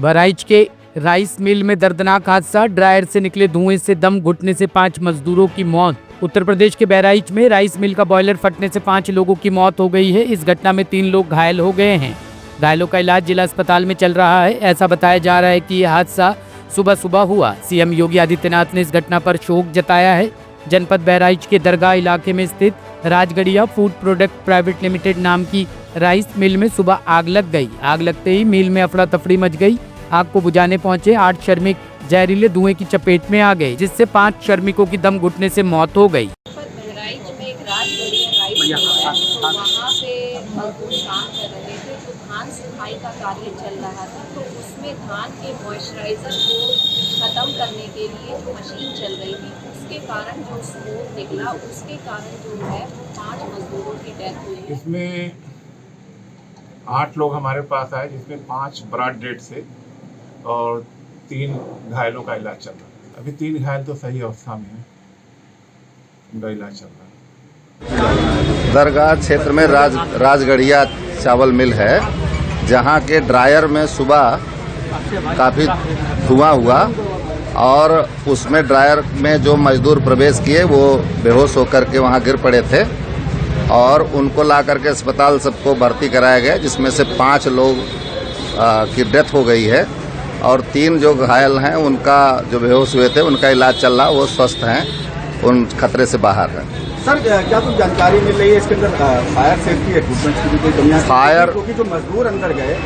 बहराइच के rice mill में दर्दनाक हादसा, ड्रायर से निकले धुएं से दम घुटने से 5 मजदूरों की मौत। उत्तर प्रदेश के बहराइच में राइस मिल का बॉयलर फटने से 5 लोगों की मौत हो गई है। इस घटना में 3 लोग घायल हो गए हैं। घायलों का इलाज जिला अस्पताल में चल रहा है। ऐसा बताया जा रहा है कि यह हादसा सुबह सुबह हुआ। सीएम योगी आदित्यनाथ ने इस घटना पर शोक जताया है। जनपद बहराइच के दरगाह इलाके में स्थित Rajgarhia food product private limited नाम की राइस मिल में सुबह आग लग गई। आग लगते ही मिल में अफरा तफरी मच गई। आग को बुझाने पहुंचे 8 श्रमिक जहरीले धुएं की चपेट में आ गए, जिससे 5 श्रमिकों की दम घुटने से मौत हो गई। बहराइच में एक राजगढ़िया वहाँ पे मजदूर काम कर रहे थे, तो धान सफाई का कार्य चल रहा था, तो उसमें धान के मॉइस्चराइजर को ख़त्म करने के लिए जो मशीन चल रही थी, उसके कारण जो स्मोक निकला, उसके कारण जो है 5 मजदूरों की डेथ हुई। इसमें 8 लोग हमारे पास आए, जिसमें 5 ब्रॉड डेड से और 3 घायलों का इलाज चल रहा है। अभी 3 घायल तो सही अवस्था में है, उनका इलाज चल रहा है। दरगाह क्षेत्र में राजगढ़िया चावल मिल है, जहां के ड्रायर में सुबह काफ़ी धुआं हुआ और उसमें ड्रायर में जो मजदूर प्रवेश किए वो बेहोश होकर के वहां गिर पड़े थे और उनको ला करके अस्पताल सबको भर्ती कराया गया, जिसमें से 5 लोग की डेथ हो गई है और 3 जो घायल हैं उनका जो बेहोश हुए थे उनका इलाज चल रहा, वो स्वस्थ हैं, उन खतरे से बाहर हैं। सर, क्या कुछ जानकारी मिल रही है इसके अंदर फायर सेफ्टी इक्विपमेंट की भी कोई कमियां? फायर, क्योंकि जो मजदूर अंदर गए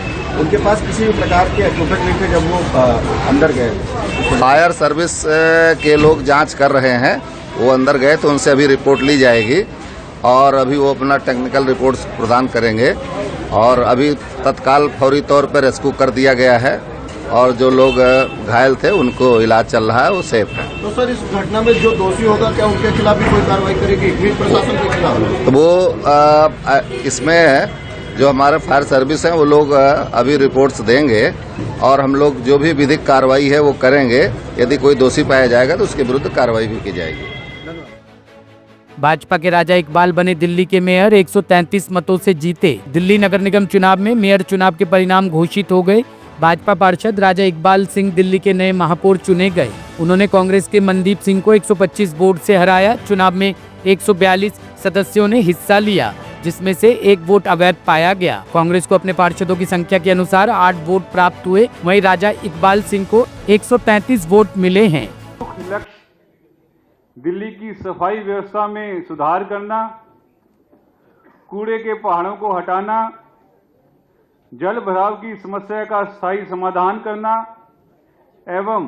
उनके पास किसी भी प्रकार के इक्विपमेंट नहीं थे जब वो अंदर गए। फायर सर्विस के लोग जांच कर रहे हैं, वो अंदर गए तो उनसे अभी रिपोर्ट ली जाएगी और अभी वो अपना टेक्निकल रिपोर्ट्स प्रदान करेंगे और अभी तत्काल फौरी तौर पर रेस्क्यू कर दिया गया है और जो लोग घायल थे उनको इलाज चल रहा है, वो सेफ है। तो सर, इस घटना में जो दोषी होगा क्या उनके खिलाफ भी कोई कार्रवाई करेगी ग्रीन प्रशासन के खिलाफ? तो वो इसमें जो हमारे फायर सर्विस हैं वो लोग अभी रिपोर्ट्स देंगे और हम लोग जो भी विधिक कार्रवाई है वो करेंगे। यदि कोई दोषी पाया जाएगा तो उसके विरुद्ध कार्रवाई भी की जाएगी। भाजपा के राजा इकबाल बने दिल्ली के मेयर, 133 मतों से जीते। दिल्ली नगर निगम चुनाव में मेयर चुनाव के परिणाम घोषित हो गए। भाजपा पार्षद राजा इकबाल सिंह दिल्ली के नए महापौर चुने गए। उन्होंने कांग्रेस के मनदीप सिंह को 125 वोट से हराया। चुनाव में 142 सदस्यों ने हिस्सा लिया, जिसमें से 1 वोट अवैध पाया गया। कांग्रेस को अपने पार्षदों की संख्या के अनुसार 8 वोट प्राप्त हुए। वहीं राजा इकबाल सिंह को 133 वोट मिले हैं। लक्ष्य दिल्ली की सफाई व्यवस्था में सुधार करना, कूड़े के पहाड़ों को हटाना, जल भराव की समस्या का स्थायी समाधान करना एवं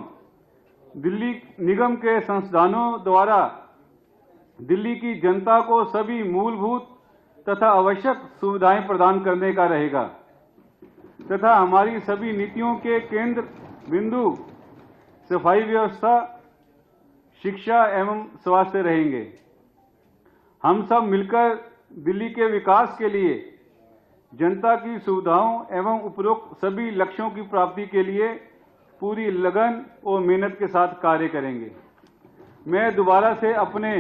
दिल्ली निगम के संस्थानों द्वारा दिल्ली की जनता को सभी मूलभूत तथा आवश्यक सुविधाएं प्रदान करने का रहेगा तथा हमारी सभी नीतियों के केंद्र बिंदु सफाई व्यवस्था, शिक्षा एवं स्वास्थ्य रहेंगे। हम सब मिलकर दिल्ली के विकास के लिए, जनता की सुविधाओं एवं उपरोक्त सभी लक्ष्यों की प्राप्ति के लिए पूरी लगन और मेहनत के साथ कार्य करेंगे। मैं दोबारा से अपने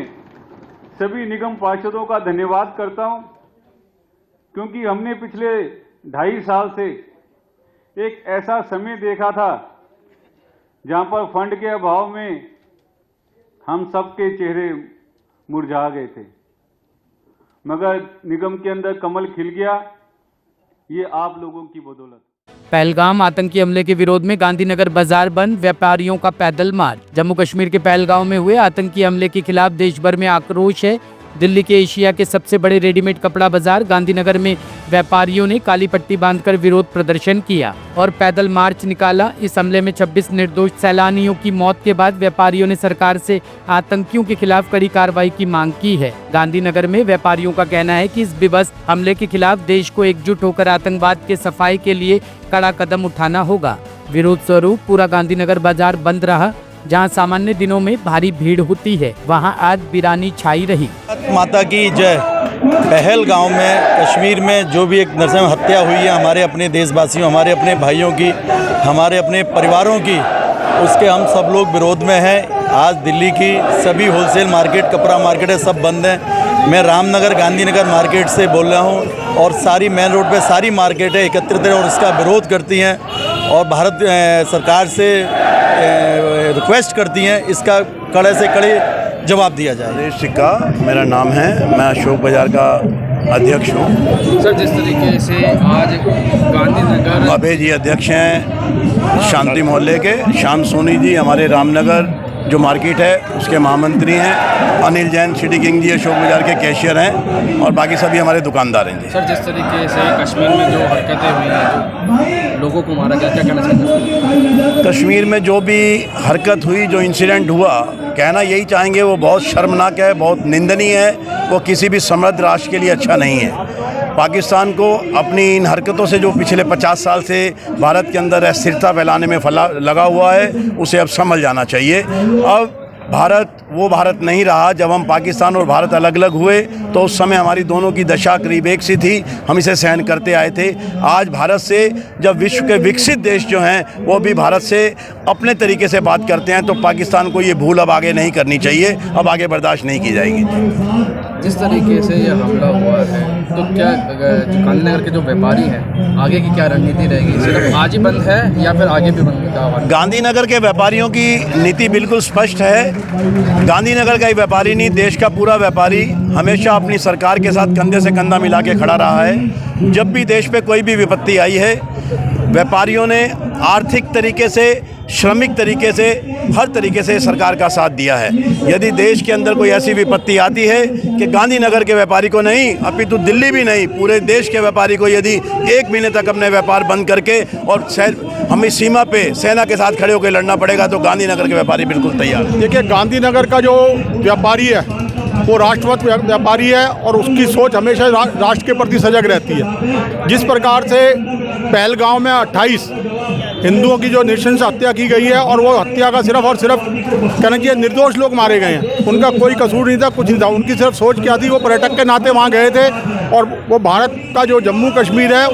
सभी निगम पार्षदों का धन्यवाद करता हूं, क्योंकि हमने पिछले 2.5 साल से एक ऐसा समय देखा था जहां पर फंड के अभाव में हम सबके चेहरे मुरझा गए थे, मगर निगम के अंदर कमल खिल गया, ये आप लोगों की बदौलत। पहलगाम आतंकी हमले के विरोध में गांधीनगर बाजार बंद, व्यापारियों का पैदल मार्च। जम्मू कश्मीर के पहलगाम में हुए आतंकी हमले के खिलाफ देश भर में आक्रोश है। दिल्ली के एशिया के सबसे बड़े रेडीमेड कपड़ा बाजार गांधीनगर में व्यापारियों ने काली पट्टी बांधकर विरोध प्रदर्शन किया और पैदल मार्च निकाला। इस हमले में 26 निर्दोष सैलानियों की मौत के बाद व्यापारियों ने सरकार से आतंकियों के खिलाफ कड़ी कार्रवाई की मांग की है। गांधीनगर में व्यापारियों का कहना है कि इस बेबस हमले के खिलाफ देश को एकजुट होकर आतंकवाद के सफाई के लिए कड़ा कदम उठाना होगा। विरोध स्वरूप पूरा गांधीनगर बाजार बंद रहा। जहां सामान्य दिनों में भारी भीड़ होती है, वहां आज वीरानी छाई रही। माता की जय। पहलगाम में कश्मीर में जो भी एक नरसंहार हत्या हुई है हमारे अपने देशवासियों, हमारे अपने भाइयों की, हमारे अपने परिवारों की, उसके हम सब लोग विरोध में हैं। आज दिल्ली की सभी होलसेल मार्केट, कपड़ा मार्केट है, सब बंद हैं। मैं रामनगर गांधीनगर मार्केट से बोल रहा हूँ और सारी मेन रोड पे सारी मार्केटें एकत्रित हैं और इसका विरोध करती हैं और भारत सरकार से रिक्वेस्ट करती हैं इसका कड़े से कड़े जवाब दिया जाए। नरेश सिक्का मेरा नाम है, मैं अशोक बाज़ार का अध्यक्ष हूँ। सर, जिस तरीके से आज गांधीनगर अभय जी अध्यक्ष हैं शांति मोहल्ले के, श्याम सोनी जी हमारे रामनगर जो मार्केट है उसके महामंत्री हैं, अनिल जैन सिटी किंग जी अशोक बाज़ार के कैशियर हैं और बाकी सभी हमारे दुकानदार हैं जी। सर, जिस तरीके से कश्मीर में जो हरकतें हुई हैं, जो लोगों को मारा गया, क्या कहना चाहते हैं? कश्मीर में जो भी हरकत हुई, जो इंसिडेंट हुआ, कहना यही चाहेंगे वो बहुत शर्मनाक है, बहुत निंदनीय है, वो किसी भी समृद्ध राष्ट्र के लिए अच्छा नहीं है। पाकिस्तान को अपनी इन हरकतों से जो पिछले 50 साल से भारत के अंदर अस्थिरता फैलाने में लगा हुआ है, उसे अब समझ जाना चाहिए। अब भारत वो भारत नहीं रहा। जब हम पाकिस्तान और भारत अलग अलग हुए तो उस समय हमारी दोनों की दशा करीब एक सी थी, हम इसे सहन करते आए थे। आज भारत से जब विश्व के विकसित देश जो हैं वो भी भारत से अपने तरीके से बात करते हैं, तो पाकिस्तान को ये भूल अब आगे नहीं करनी चाहिए, अब आगे बर्दाश्त नहीं की जाएगी। जिस तरीके से ये हमला हुआ है, तो क्या गांधीनगर के जो व्यापारी हैं, आगे की क्या रणनीति रहेगी? सिर्फ आज ही बंद है या फिर आगे भी बंद का? गांधीनगर के व्यापारियों की नीति बिल्कुल स्पष्ट है। गांधीनगर का ही व्यापारी नहीं, देश का पूरा व्यापारी हमेशा अपनी सरकार के साथ कंधे से कंधा मिला के खड़ा रहा है। जब भी देश पे कोई भी विपत्ति आई है, व्यापारियों ने आर्थिक तरीके से, श्रमिक तरीके से, हर तरीके से सरकार का साथ दिया है। यदि देश के अंदर कोई ऐसी विपत्ति आती है कि गांधीनगर के व्यापारी को नहीं, अपितु दिल्ली भी नहीं, पूरे देश के व्यापारी को यदि 1 महीने तक अपने व्यापार बंद करके और हमें सीमा पे सेना के साथ खड़े होकर लड़ना पड़ेगा, तो गांधीनगर के व्यापारी बिल्कुल तैयार है। देखिए, गांधीनगर का जो व्यापारी है वो राष्ट्रवत व्यापारी है और उसकी सोच हमेशा राष्ट्र के प्रति सजग रहती है। जिस प्रकार से पहलगांव में 28 हिंदुओं की जो नृशंस हत्या की गई है और वो हत्या का सिर्फ और सिर्फ कहना चाहिए निर्दोष लोग मारे गए हैं, उनका कोई कसूर नहीं था, कुछ नहीं था। उनकी सिर्फ सोच क्या थी, वो पर्यटक के नाते वहाँ गए थे और वो भारत का जो जम्मू कश्मीर है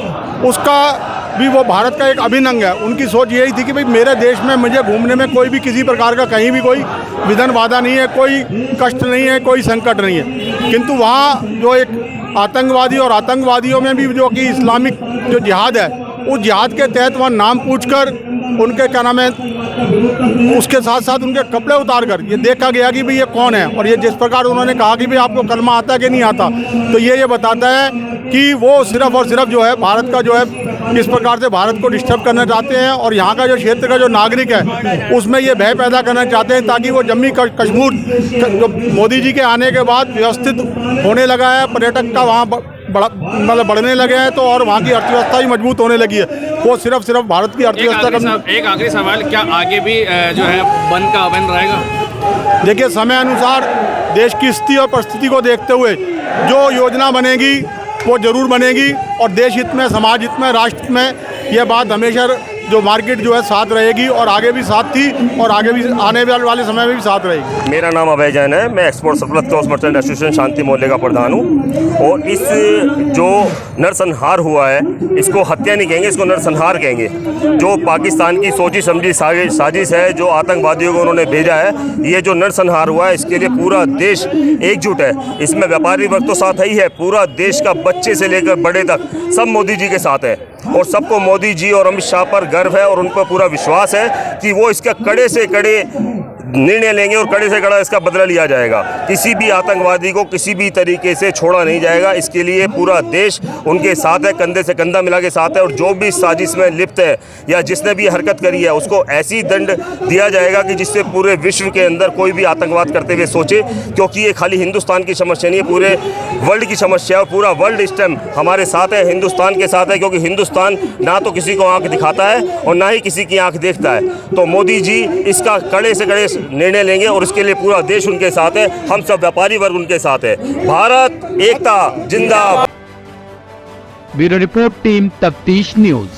उसका भी वो भारत का एक अभिन्न अंग है। उनकी सोच यही थी कि भाई मेरे देश में मुझे घूमने में कोई भी किसी प्रकार का कहीं भी कोई विघ्न बाधा नहीं है, कोई कष्ट नहीं है, कोई संकट नहीं है। किंतु वहाँ जो एक आतंकवादी और आतंकवादियों में भी जो कि इस्लामिक जो जिहाद है, उस जिहाद के तहत वहाँ नाम पूछकर उनके क्या नाम है, उसके साथ साथ उनके कपड़े उतार कर ये देखा गया कि भाई ये कौन है। और ये जिस प्रकार उन्होंने कहा कि भाई आपको कलमा आता है कि नहीं आता, तो ये बताता है कि वो सिर्फ और सिर्फ जो है भारत का जो है किस प्रकार से भारत को डिस्टर्ब करना चाहते हैं और यहाँ का जो क्षेत्र का जो नागरिक है उसमें ये भय पैदा करना चाहते हैं, ताकि वो जम्मू कश्मीर जो मोदी जी के आने के बाद व्यवस्थित होने लगा है, पर्यटक का वहाँ मतलब बढ़ने लगे हैं, तो और वहाँ की अर्थव्यवस्था भी मजबूत होने लगी है। वो सिर्फ भारत की अर्थव्यवस्था का। एक आखिरी सवाल, क्या आगे भी जो है बंद का बंद रहेगा? देखिए, समय अनुसार देश की स्थिति और परिस्थिति को देखते हुए जो योजना बनेगी वो जरूर बनेगी और देश हित में, समाज हित में, राष्ट्र हित में यह बात हमेशा जो मार्केट जो है साथ रहेगी और आगे भी साथ थी और आगे भी आने वाले समय में भी साथ रहेगी। मेरा नाम अभय जैन है, मैं export surplus cross merchant association Shanti मोहल्ले का प्रधान हूँ। और इस जो नरसंहार हुआ है इसको हत्या नहीं कहेंगे, इसको नरसंहार कहेंगे। जो पाकिस्तान की सोची समझी साजिश है, जो आतंकवादियों को उन्होंने भेजा है, ये जो नरसंहार हुआ है इसके लिए पूरा देश एकजुट है। इसमें व्यापारी वर्ग तो साथ ही है, पूरा देश का बच्चे से लेकर बड़े तक सब मोदी जी के साथ है और सबको मोदी जी और अमित शाह पर गर्व है और उन पर पूरा विश्वास है कि वो इसका कड़े से कड़े निर्णय लेंगे और कड़े से कड़ा इसका बदला लिया जाएगा। किसी भी आतंकवादी को किसी भी तरीके से छोड़ा नहीं जाएगा। इसके लिए पूरा देश उनके साथ है, कंधे से कंधा मिला के साथ है और जो भी साजिश में लिप्त है या जिसने भी हरकत करी है उसको ऐसी दंड दिया जाएगा कि जिससे पूरे विश्व के अंदर कोई भी आतंकवाद करते हुए सोचे, क्योंकि ये खाली हिंदुस्तान की समस्या नहीं है, पूरे वर्ल्ड की समस्या है। पूरा वर्ल्ड इस टाइम हमारे साथ है, हिंदुस्तान के साथ है, क्योंकि हिंदुस्तान ना तो किसी को आंख दिखाता है और ना ही किसी की आंख देखता है। तो मोदी जी इसका कड़े से कड़े निर्णय लेंगे और इसके लिए पूरा देश उनके साथ है, हम सब व्यापारी वर्ग उनके साथ है। भारत एकता जिंदाबाद। ब्यूरो रिपोर्ट, टीम तफ्तीश न्यूज।